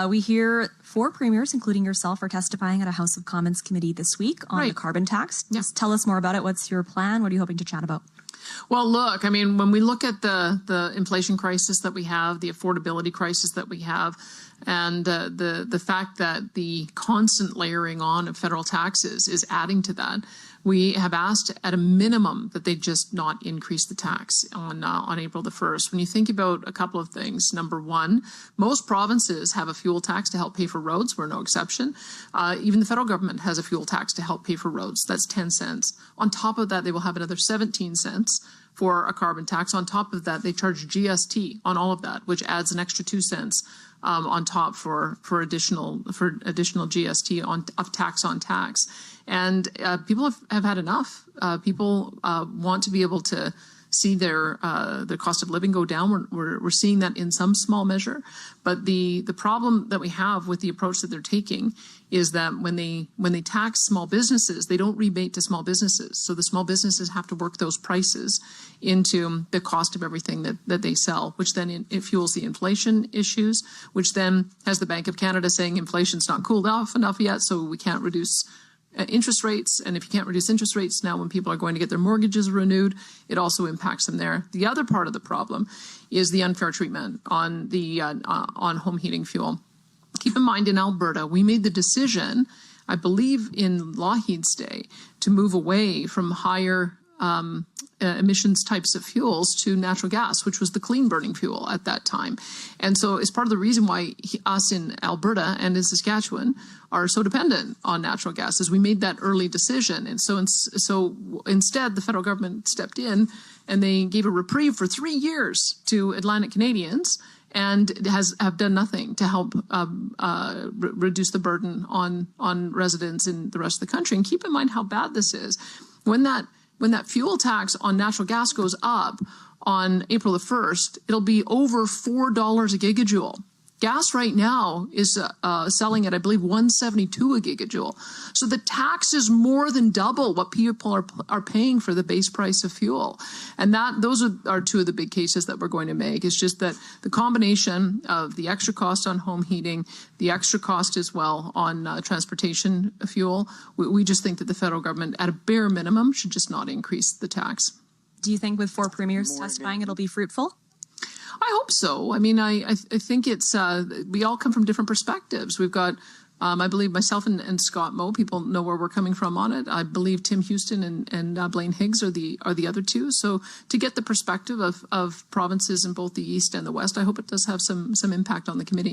We hear 4 premiers, including yourself, are testifying at a House of Commons committee this week on the carbon tax. Just tell us more about it. What's your plan? What are you hoping to chat about? Well, look, I mean, when we look at the inflation crisis that we have, the affordability crisis that we have, and the fact that the constant layering on of federal taxes is adding to that, we have asked at a minimum that they just not increase the tax on April the 1st. When you think about a couple of things, number one, most provinces have a fuel tax to help pay for roads. We're no exception. Even the federal government has a fuel tax to help pay for roads. That's 10 cents. On top of that, they will have another 17 cents for a carbon tax. On top of that, they charge GST on all of that, which adds an extra 2 cents on top for additional GST of tax on tax. And people have had enough. People want to be able to see their cost of living go down. We're seeing that in some small measure. But the problem that we have with the approach that they're taking is that when they tax small businesses, they don't rebate to small businesses. So the small businesses have to work those prices into the cost of everything that they sell, which then it fuels the inflation issues, which then has the Bank of Canada saying inflation's not cooled off enough yet, so we can't reduce interest rates. And if you can't reduce interest rates now when people are going to get their mortgages renewed, it also impacts them there. The other part of the problem is the unfair treatment on home heating fuel. Keep in mind, in Alberta, we made the decision, I believe in Lougheed's day, to move away from higher emissions types of fuels to natural gas, which was the clean burning fuel at that time. And so it's part of the reason why us in Alberta and in Saskatchewan are so dependent on natural gas, is we made that early decision. And so instead, the federal government stepped in and they gave a reprieve for 3 years to Atlantic Canadians and have done nothing to help reduce the burden on residents in the rest of the country. And keep in mind how bad this is. When that fuel tax on natural gas goes up on April the 1st, it'll be over $4 a gigajoule. Gas right now is selling at, I believe, $1.72 a gigajoule. So the tax is more than double what people are paying for the base price of fuel. And those are 2 of the big cases that we're going to make. It's just that the combination of the extra cost on home heating, the extra cost as well on transportation fuel, we just think that the federal government, at a bare minimum, should just not increase the tax. Do you think with 4 premiers testifying, it'll be fruitful? I hope so. I mean, I think it's we all come from different perspectives. We've got, I believe, myself and Scott Moe. People know where we're coming from on it. I believe Tim Houston and Blaine Higgs are the other 2. So to get the perspective of provinces in both the East and the West, I hope it does have some impact on the committee.